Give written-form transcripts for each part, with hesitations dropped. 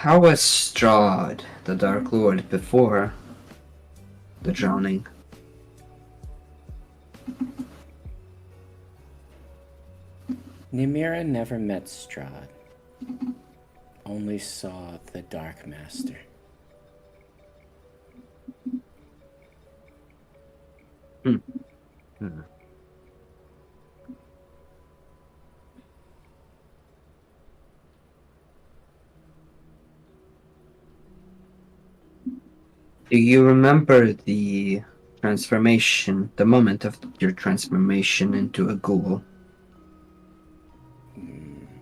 How was Strahd, the Dark Lord, before the drowning? Nimira never met Strahd. Only saw the Dark Master. Hmm. Do you remember the transformation, the moment of your transformation into a ghoul?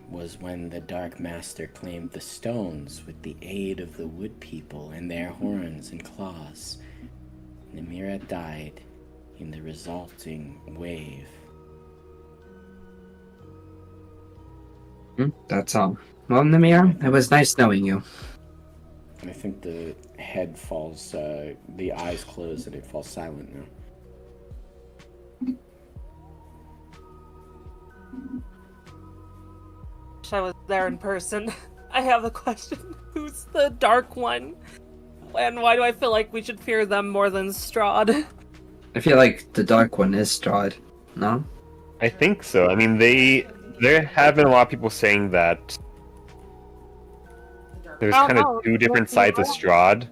Was when the Dark Master claimed the stones with the aid of the Wood People and their horns and claws. Nimira died in the resulting wave. That's all. Well, Namir, it was nice knowing you. I think the head falls, the eyes close and it falls silent now. Wish I was there in person. I have a question. Who's the Dark One? And why do I feel like we should fear them more than Strahd? I feel like the Dark One is Strahd, no? I think so. I mean, there have been a lot of people saying that there's kind of two different sides of Strahd.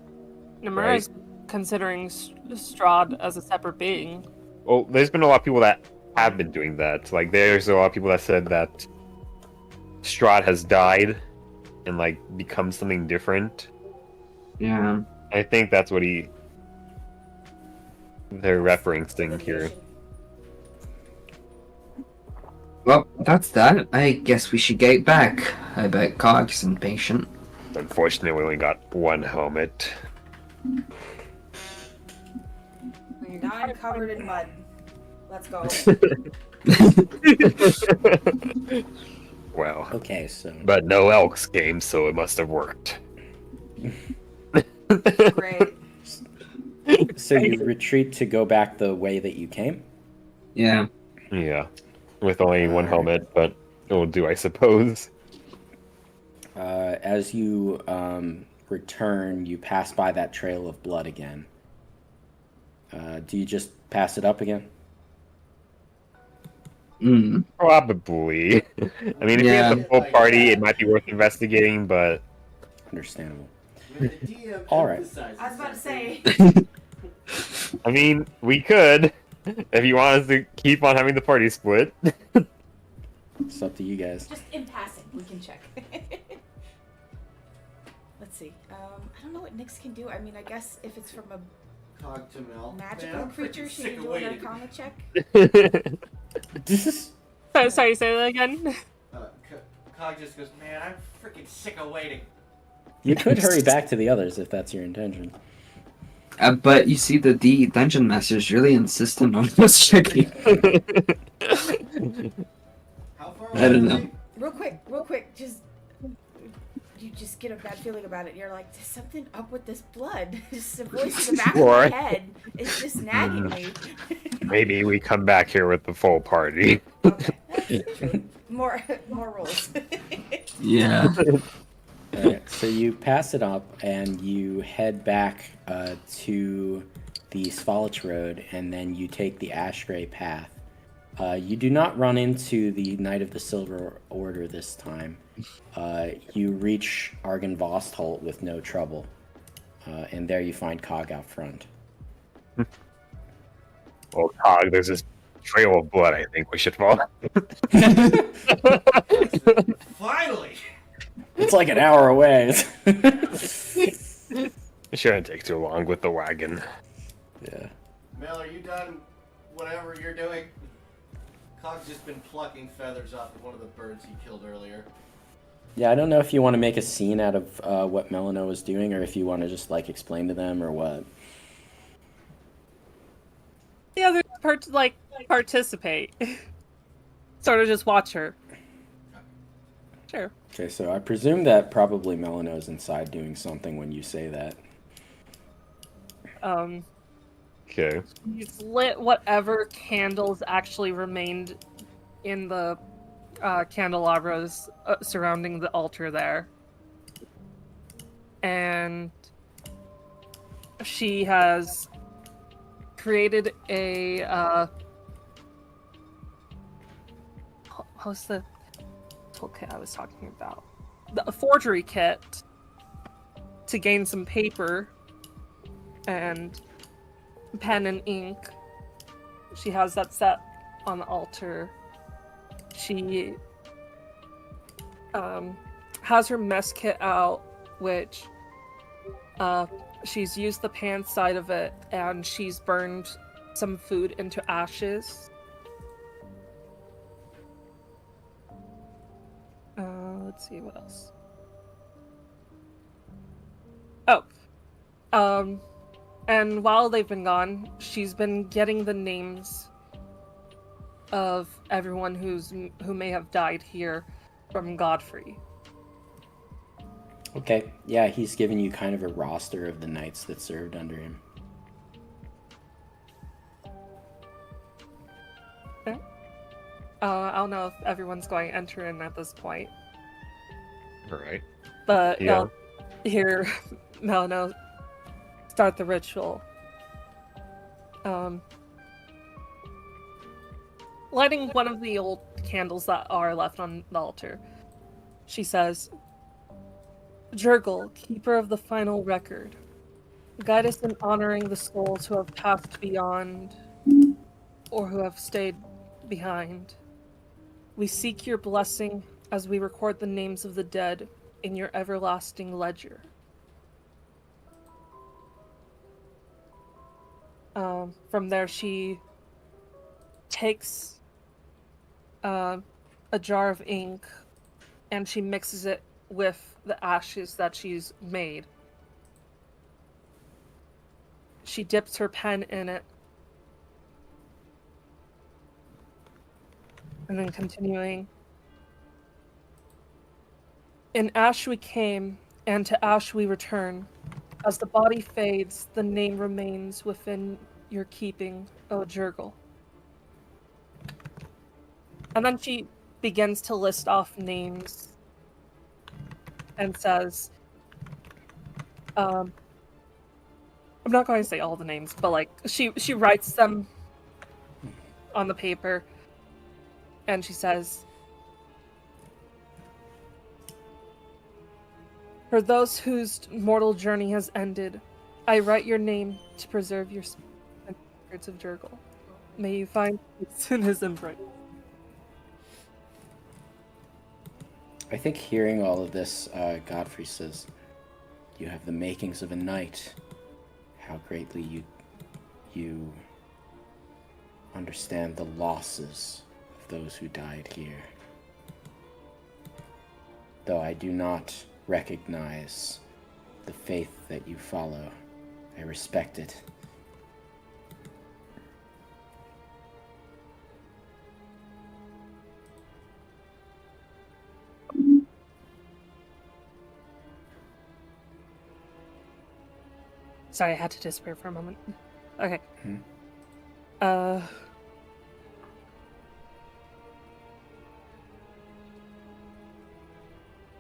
Nimira's considering Strahd as a separate being. Well, there's been a lot of people that have been doing that. Like, there's a lot of people that said that Strahd has died and, like, become something different. Yeah. I think that's what they're referencing here. Well, that's that. I guess we should get back. I bet Cog's impatient. Unfortunately, we only got one helmet. Now I'm covered in mud. Let's go. Well, Okay, so... but no Elks game, so it must have worked. Great. So you retreat to go back the way that you came? Yeah. Yeah, with only one helmet, but it will do, I suppose. As you return, you pass by that trail of blood again. Do you just pass it up again? Probably. I mean, if we have the full party, it might be worth investigating, but... Understandable. Alright. I was about to say. I mean, we could, if you want us to keep on having the party split. It's up to you guys. Just in passing, we can check. Let's see. I don't know what Nyx can do. I mean, I guess if it's from a magical creature, she can do an Arcana check. Sorry, say that again. Cog just goes, man, I'm freaking sick of waiting. You could hurry back to the others if that's your intention. But you see, the dungeon master's really insistent on us checking. How far I don't know. Real quick, just you just get a bad feeling about it. You're like, there's something up with this blood. Just a voice in the back of my head. It's just nagging me. Maybe we come back here with the full party. Okay. More rules. Yeah. Alright, so you pass it up and you head back to the Svalich Road, and then you take the Ashray Path. You do not run into the Knight of the Silver Order this time. You reach Argynvostholt with no trouble, and there you find Cog out front. Well, Cog, there's this trail of blood I think we should follow. Finally! It's like an hour away. It shouldn't take too long with the wagon. Yeah. Mel, are you done whatever you're doing? Cog's just been plucking feathers off of one of the birds he killed earlier. Yeah, I don't know if you want to make a scene out of what Melino was doing, or if you want to just like explain to them, or what. The others participate. Sort of just watch her. Sure. Okay, so I presume that probably Melino's inside doing something when you say that. Okay. He's lit whatever candles actually remained in the candelabras surrounding the altar there. and she has created a what's the toolkit I was talking about? A forgery kit to gain some paper and pen and ink. She has that set on the altar. She has her mess kit out, which she's used the pan side of it, and she's burned some food into ashes. Let's see what else. And while they've been gone, she's been getting the names of everyone who may have died here from Godfrey. Okay, yeah, he's given you kind of a roster of the knights that served under him. Okay. I don't know if everyone's going to enter in at this point, All right. but Yeah. I'll hear Melano start the ritual. Lighting one of the old candles that are left on the altar, she says, Jurgle, keeper of the final record, guide us in honoring the souls who have passed beyond or who have stayed behind. We seek your blessing as we record the names of the dead in your everlasting ledger. From there, she takes a jar of ink and she mixes it with the ashes that she's made. She dips her pen in it. And then continuing. In ash we came, and to ash we return. As the body fades, the name remains within your keeping, O Jurgle. And then she begins to list off names and says, I'm not going to say all the names, but like she writes them on the paper, and she says, for those whose mortal journey has ended, I write your name to preserve your records of Jurgle. May you find peace in his embrace. I think hearing all of this, Godfrey says, you have the makings of a knight. How greatly you understand the losses of those who died here. Though I do not recognize the faith that you follow, I respect it. Sorry, I had to disappear for a moment. Okay.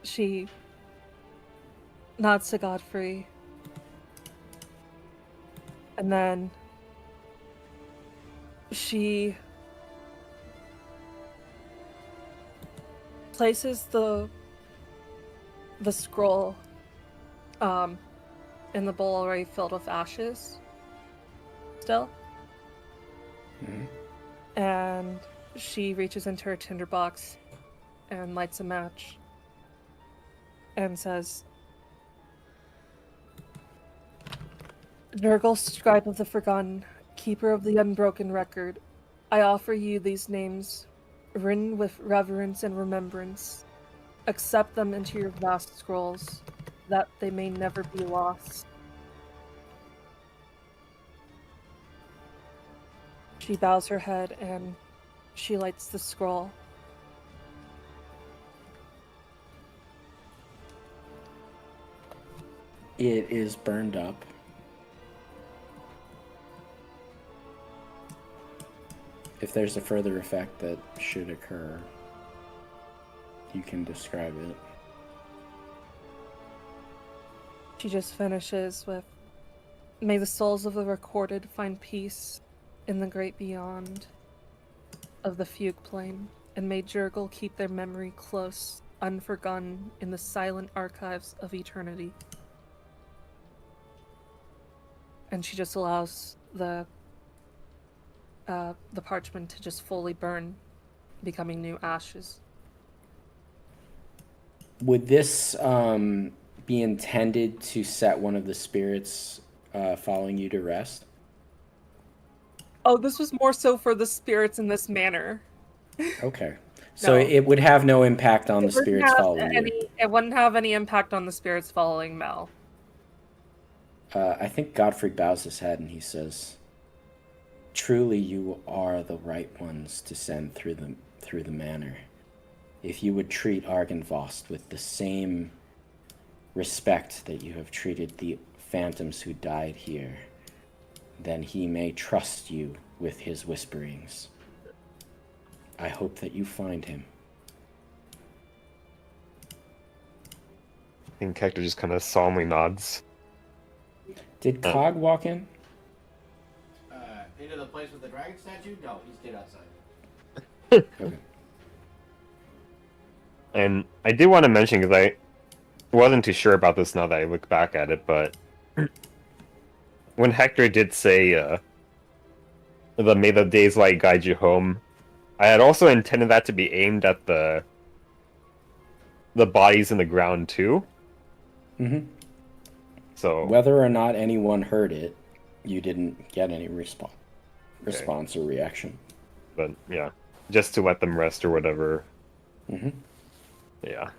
She nods to Godfrey. And then she places the scroll in the bowl already filled with ashes still. And she reaches into her tinderbox and lights a match and says, Nurgle, scribe of the forgotten, keeper of the unbroken record, I offer you these names, written with reverence and remembrance. Accept them into your vast scrolls, that they may never be lost. She bows her head and she lights the scroll. It is burned up. If there's a further effect that should occur, you can describe it. She just finishes with, "May the souls of the recorded find peace in the great beyond of the fugue plane, and may Jurgle keep their memory close, unforgotten in the silent archives of eternity." And she just allows the parchment to just fully burn, becoming new ashes. Would this be intended to set one of the spirits following you to rest? Oh, this was more so for the spirits in this manner. Okay. So No. it would have no impact on the It wouldn't spirits have following you. It wouldn't have any impact on the spirits following Mel. I think Godfrey bows his head and he says, "Truly you are the right ones to send through the manor. If you would treat Argynvost with the same respect that you have treated the phantoms who died here, then he may trust you with his whisperings. I hope that you find him." I think Hector just kind of solemnly nods. Did Cog walk in? Into the place with the dragon statue? No, he's dead outside. Okay. And I did want to mention, because I wasn't too sure about this now that I look back at it, but when Hector did say, "May the day's light guide you home," I had also intended that to be aimed at the bodies in the ground too. Mm-hmm. So Whether or not anyone heard it, you didn't get any response or reaction. but yeah, just to let them rest or whatever. Mm-hmm. Yeah.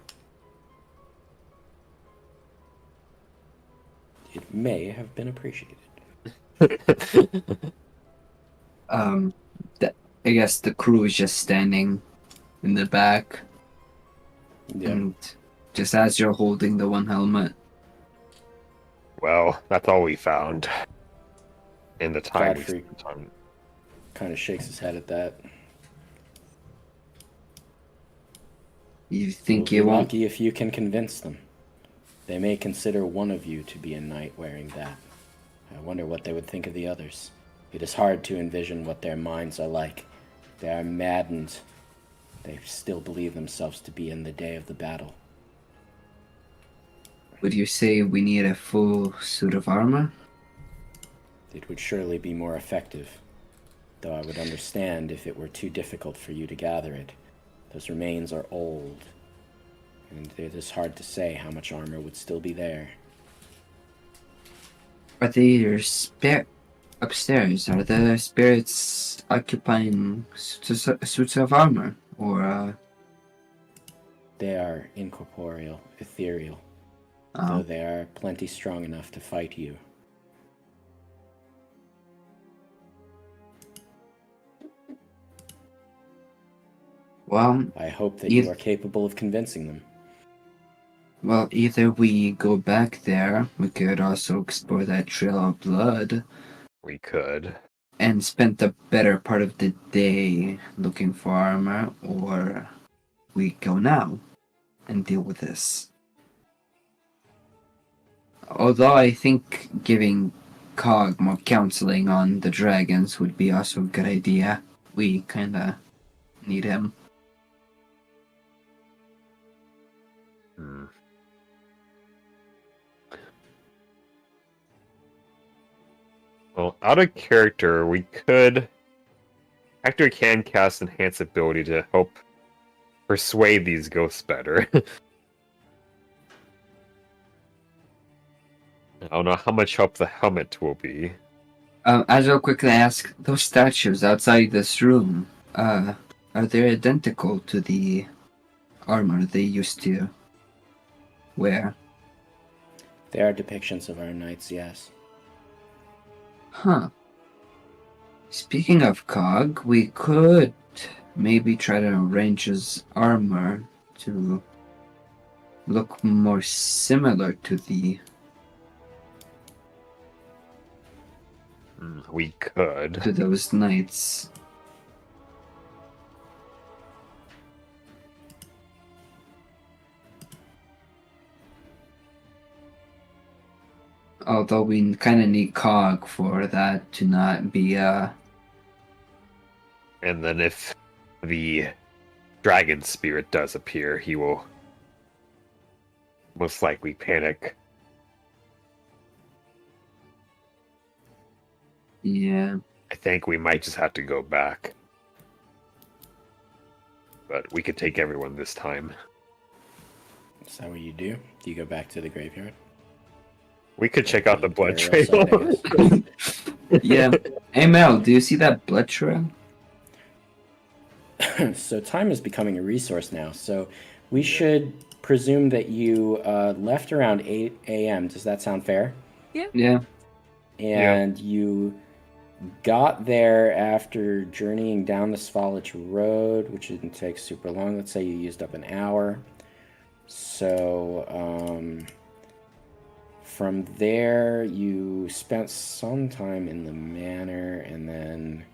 It may have been appreciated. I guess the crew is just standing in the back, Yeah. and just as you're holding the one helmet, Well, that's all we found. In the time Godfrey kind of shakes his head at that. you think You'll you be won't. lucky if you can convince them. They may consider one of you to be a knight wearing that. I wonder what they would think of the others. It is hard to envision what their minds are like. They are maddened. They still believe themselves to be in the day of the battle. Would you say we need a full suit of armor? It would surely be more effective, though I would understand if it were too difficult for you to gather it. Those remains are old, and it is hard to say how much armor would still be there. Are they upstairs? Are the spirits occupying suits of armor? Or, They are incorporeal, ethereal, though oh, they are plenty strong enough to fight you. well, I hope that Yes. you are capable of convincing them. well, either we go back there, we could also explore that trail of blood, We could. and spend the better part of the day looking for armor, or we go now and deal with this. Although I think giving Cog more counseling on the dragons would be also a good idea. We kinda need him. Hmm. Well, out of character, we could. Hector can cast Enhance ability to help persuade these ghosts better. I don't know how much help the helmet will be. As I'll quickly ask, those statues outside this room, are they identical to the armor they used to wear? They are depictions of our knights, yes. Huh. Speaking of Cog, we could maybe try to arrange his armor to look more similar to the We could. to those knights. Although we kind of need Cog for that to not be And then if the dragon spirit does appear, he will most likely panic. yeah. I think we might just have to go back. But we could take everyone this time. Is that what you do? Do you go back to the graveyard? We could check out the blood Burial trail. site, I guess. Yeah. Hey Mel, do you see that blood trail? So time is becoming a resource now. So we should presume that you left around 8 a.m. Does that sound fair? Yeah. And you got there after journeying down the Svalich Road, which didn't take super long. Let's say you used up an hour. So from there, you spent some time in the manor, and then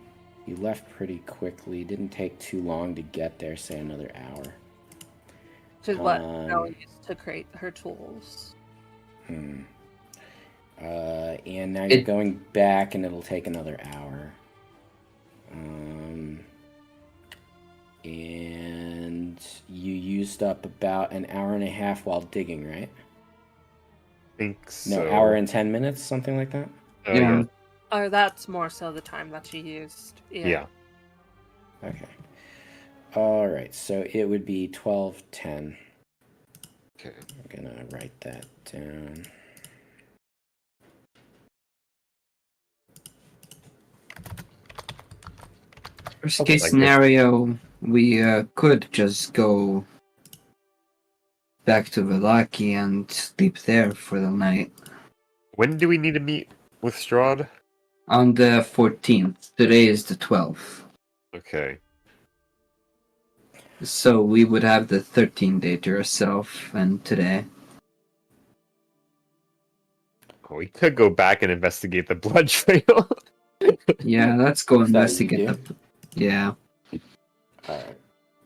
you left pretty quickly. Didn't take too long to get there, say another hour. Which is what Mel used to create her tools. And now you're going back, and it'll take another hour. And you used up about an hour and a half while digging, right? I think so. No, hour and 10 minutes, something like that? Oh, Yeah. Or that's more so the time that she used. Yeah. Okay. All right, so it would be 12:10. Okay. I'm gonna write that down. Worst case scenario, we could just go back to Velaki and sleep there for the night. When do we need to meet with Strahd? On the 14th. Today is the 12th. Okay. So we would have the 13th day to ourselves and today. Oh, we could go back and investigate the blood trail. Yeah, let's go Is that what you investigate do? Yeah. All right.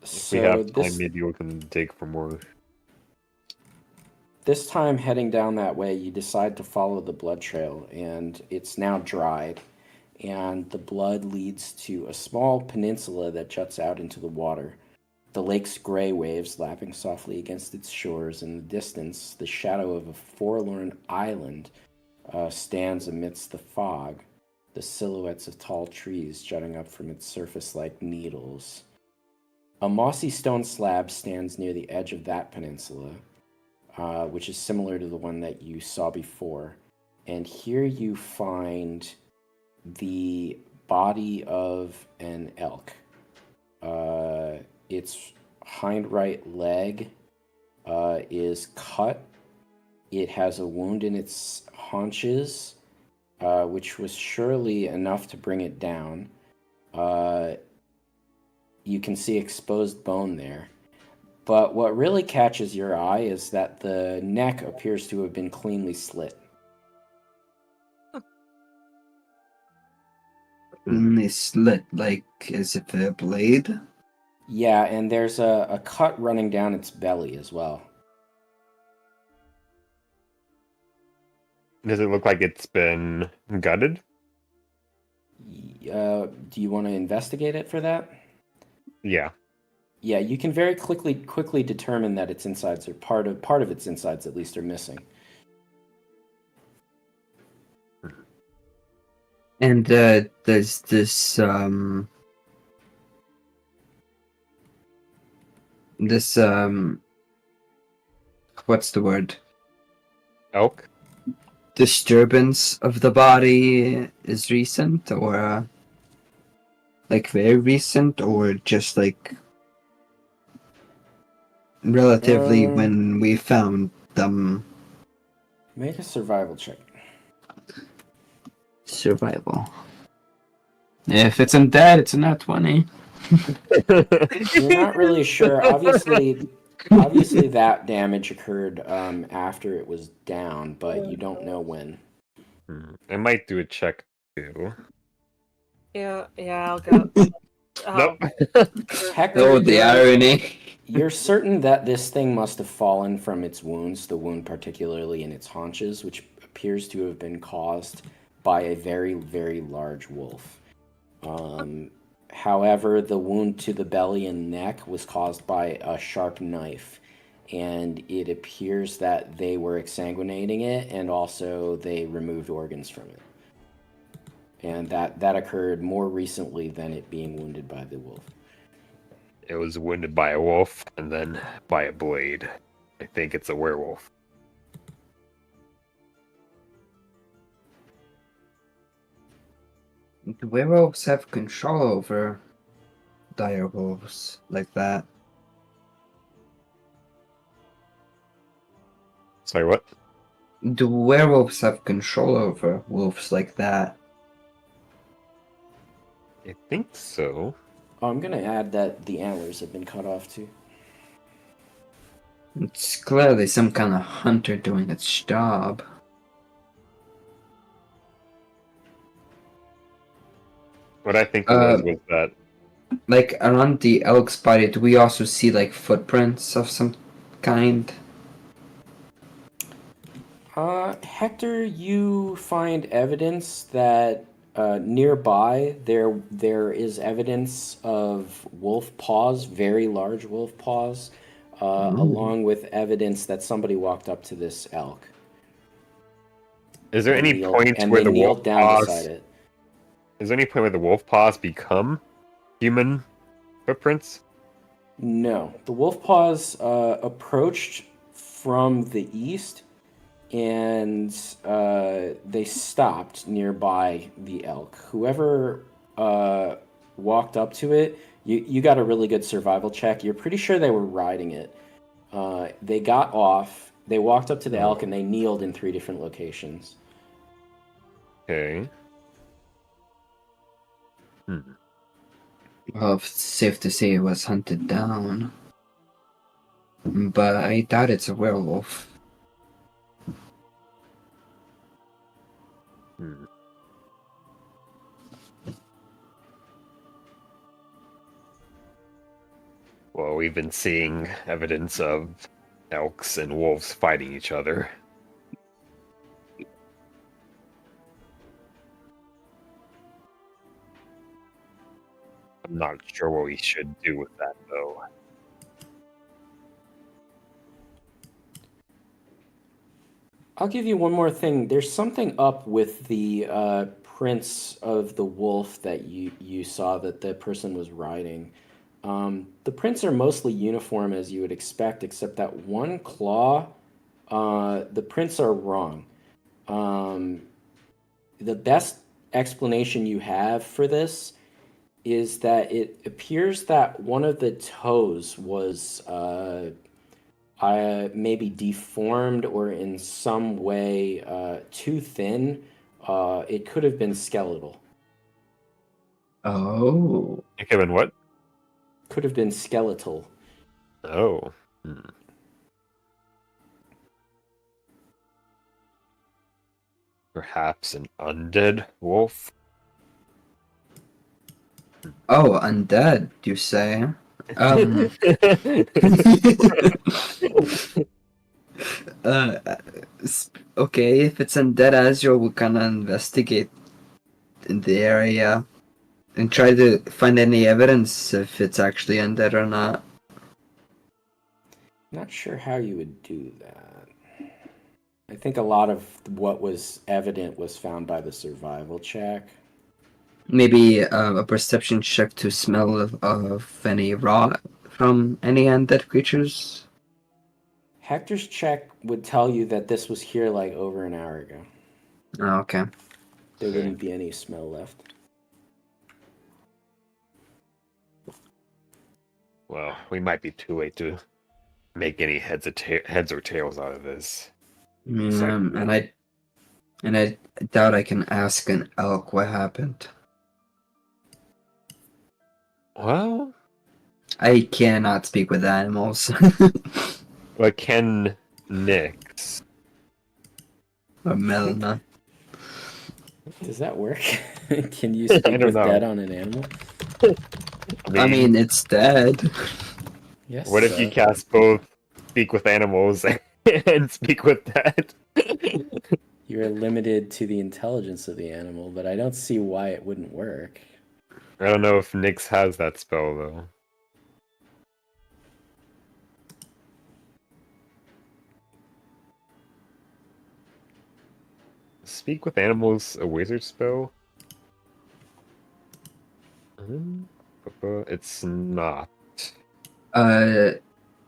If we have time, maybe we can dig for more. This time, heading down that way, you decide to follow the blood trail, and it's now dried. And the blood leads to a small peninsula that juts out into the water. The lake's gray waves lapping softly against its shores. In the distance, the shadow of a forlorn island stands amidst the fog, the silhouettes of tall trees jutting up from its surface like needles. A mossy stone slab stands near the edge of that peninsula, which is similar to the one that you saw before. And here you find the body of an elk. Its hind right leg is cut. It has a wound in its haunches, which was surely enough to bring it down. You can see exposed bone there. But what really catches your eye is that the neck appears to have been cleanly slit. It's slit like as if a blade. Yeah, and there's a cut running down its belly as well. Does it look like it's been gutted? Do you want to investigate it for that? Yeah. Yeah, you can very quickly determine that its insides are part of its insides at least are missing. And there's this what's the word? Elk? Disturbance of the body is recent, or like very recent, or just like relatively when we found them. Make a survival check. Survival. If it's undead, it's a nat 20. You're not really sure. Obviously, that damage occurred after it was down, but you don't know when. I might do a check too. Yeah, I'll go. Nope. Hector, Oh, the irony. You're certain that this thing must have fallen from its wounds, the wound particularly in its haunches, which appears to have been caused by a very, very large wolf. However, the wound to the belly and neck was caused by a sharp knife, and it appears that they were exsanguinating it, and also they removed organs from it. And that occurred more recently than it being wounded by the wolf. It was wounded by a wolf and then by a blade. I think it's a werewolf. Do werewolves have control over dire wolves like that? Sorry, what? Do werewolves have control over wolves like that? I think so. Oh, I'm gonna add that the antlers have been cut off too. It's clearly some kind of hunter doing its job. What I think it was that Like around the elk's body, do we also see like footprints of some kind? Hector, you find evidence that nearby there is evidence of wolf paws, very large wolf paws, along with evidence that somebody walked up to this elk. is there and any kneeled- point and where they the kneeled wolf down paws beside it. is there any point where the wolf paws become human footprints? No, the wolf paws approached from the east, and they stopped nearby the elk. Whoever walked up to it, you got a really good survival check. You're pretty sure they were riding it. They got off, they walked up to the elk, and they kneeled in 3 different locations. Okay. Well, it's safe to say it was hunted down. But I doubt it's a werewolf. Well, we've been seeing evidence of elks and wolves fighting each other. I'm not sure what we should do with that, though. I'll give you one more thing. There's something up with the prints of the wolf that you saw that the person was riding. The prints are mostly uniform as you would expect, except that one claw, the prints are wrong. The best explanation you have for this is that it appears that one of the toes was maybe deformed or in some way too thin. It could have been skeletal. Oh. It could have been what? Could have been skeletal. Oh. Perhaps an undead wolf? Oh, undead, you say? Okay, if it's undead Azure, we'll kind of investigate in the area and try to find any evidence if it's actually undead or not. Not sure how you would do that. I think a lot of what was evident was found by the survival check. Maybe a perception check to smell of any rot from any undead creatures. Hector's check would tell you that this was here like over an hour ago. Oh, okay. There wouldn't be any smell left. Well, we might be too late to make any heads or tails out of this. And I doubt I can ask an elk what happened. Well, I cannot speak with animals. what can Nyx? Or Melna. Does that work? Can you speak with know. dead on an animal? I mean, it's dead. Yes. What if you cast both speak with animals and speak with dead? You're limited to the intelligence of the animal, but I don't see why it wouldn't work. I don't know if Nyx has that spell though. Speak with animals, a wizard spell? It's not.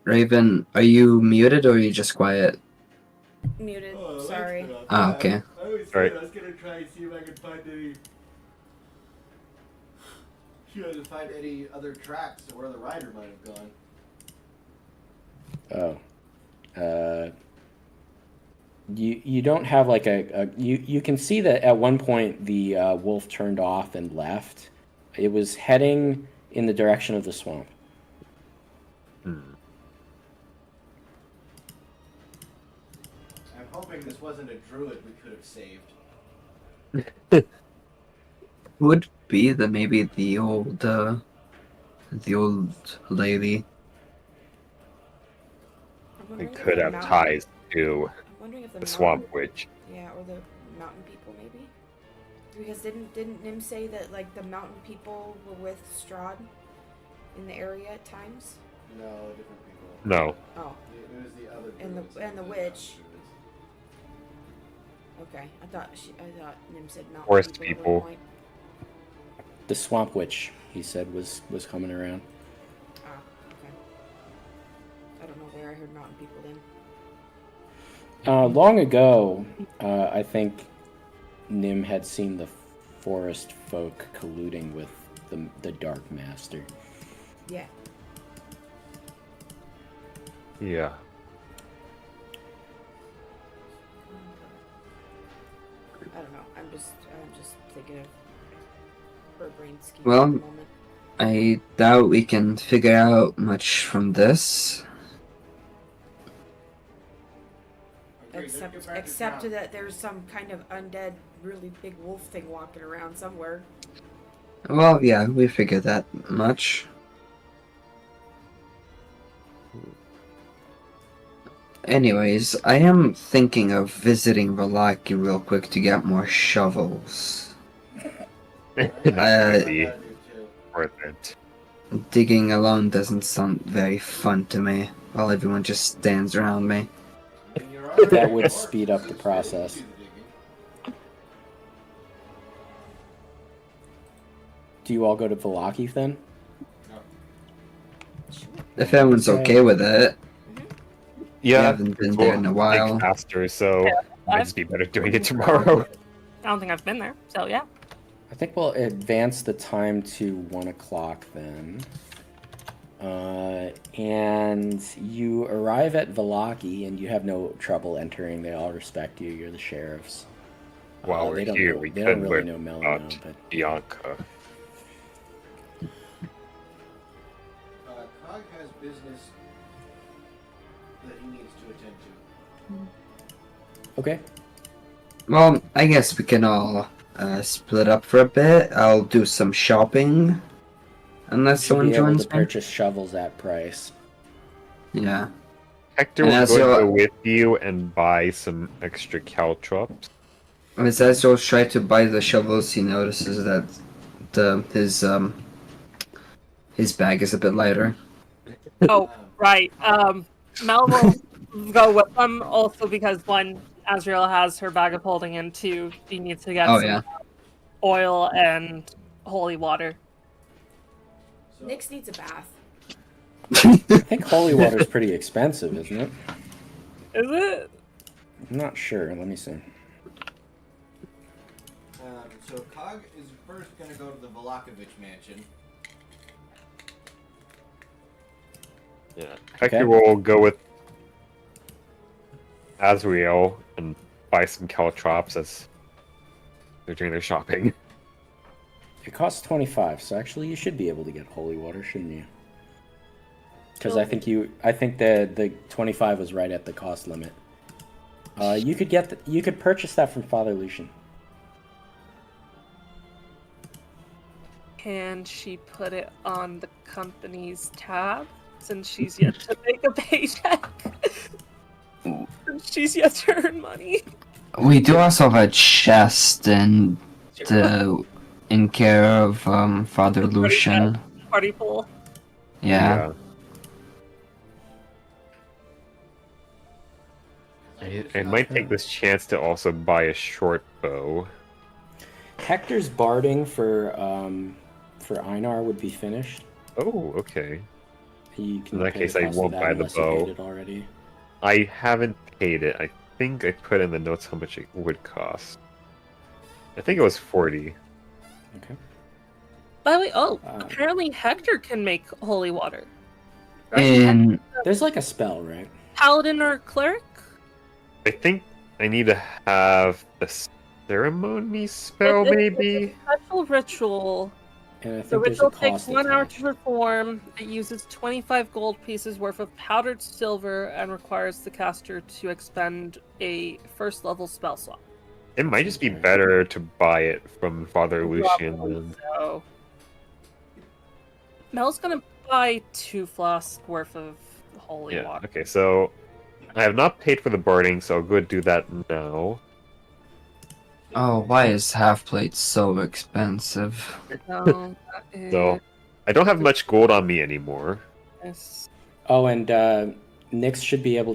Raven, are you muted or are you just quiet? Muted. Oh, that's Sorry. not Ah, bad. okay. I always Alright. said I was gonna try and see if I could find any. Try to find any other tracks to where the rider might have gone. Oh. You don't have like you can see that at one point the wolf turned off and left. It was heading in the direction of the swamp. Hmm. I'm hoping this wasn't a druid we could have saved. Would be maybe the old lady. I'm We wondering if could the have mountain- ties to I'm wondering if the swamp witch. Yeah, or the mountain people maybe. Because didn't Nim say that like the mountain people were with Strahd in the area at times? No, different people. No. Oh, It was the other And the- druids, and the not witch. druids. okay. I thought Nim said mountain Forest people. At people. one point. The swamp witch, he said, was coming around. Ah, okay. I don't know where I heard mountain people then. Long ago, I think Nim had seen the forest folk colluding with the Dark Master. Yeah. Yeah. I don't know. I'm just thinking of her brain scheme Well, at the moment. I doubt we can figure out much from this. Okay, let's get back to Except town. that there's some kind of undead, really big wolf thing walking around somewhere. Well, yeah, we figured that much. Anyways, I am thinking of visiting Valaki real quick to get more shovels. That Uh, could I be gotta do too. worth it. Digging alone doesn't sound very fun to me, while everyone just stands around me. I mean, you're already That on would horse, speed up the just ready to process. do the digging. Do you all go to Valaki then? Sure. If everyone's okay with it, we Yeah, haven't been there in a while. Take faster, so Yeah, might just be better doing it tomorrow. I don't think I've been there, so yeah. I think we'll advance the time to 1 o'clock then. And you arrive at Valaki, and you have no trouble entering. They all respect you. You're the sheriffs. While They we're don't here, know- we they could don't really learn know about Melano, but Bianca. Cog has business that he needs to attend to. okay. Well, I guess we can all split up for a bit. I'll do some shopping. Unless You'll someone be able joins to me. purchase shovels at price. Yeah. Hector And will as go you'll- with you and buy some extra caltrops. As Ezreal tries to buy the shovels, he notices that his bag is a bit lighter. Oh, right. Mel will go with them also because one, Azrael has her bag of holding, and two, she needs to get Oh some yeah. oil and holy water. So, Nyx needs a bath. I think holy water is pretty expensive, isn't it? Is it? I'm not sure. Let me see. so Cog is first going to go to the Velakovich mansion. Yeah. Hector will go with Azrael and buy some caltrops as they're doing their shopping. It costs 25, so actually you should be able to get holy water, shouldn't you? Because I think the 25 was right at the cost limit. You could purchase that from Father Lucian. Can she put it on the company's tab since she's yet to make a paycheck? Since she's yet to earn money. We do also have a chest in care of Father Lucian. Party pool. Yeah. I might take this chance to also buy a short bow. Hector's barding for Einar would be finished. Oh, okay. You can In that pay case, the I cost of won't that buy the unless you paid bow. it already. I haven't paid it. I think I put in the notes how much it would cost. I think it was 40. Okay. By the way, Uh, apparently Hector can make holy water. In There's like a spell, right? Paladin or cleric? I think I need to have the ceremony spell, It's maybe? a special ritual. And I The think there's a ritual takes cost 1 hour attached. to perform. It uses 25 gold pieces worth of powdered silver and requires the caster to expend a first level spell slot. It might just be better to buy it from Father Lucian then. So, Mel's gonna buy 2 flasks worth of holy Yeah, water. okay, so I have not paid for the barding, so I'll go do that now. oh, why is half plate so expensive? So, that is So I don't have much gold on me anymore. this. Oh, and Nyx should be able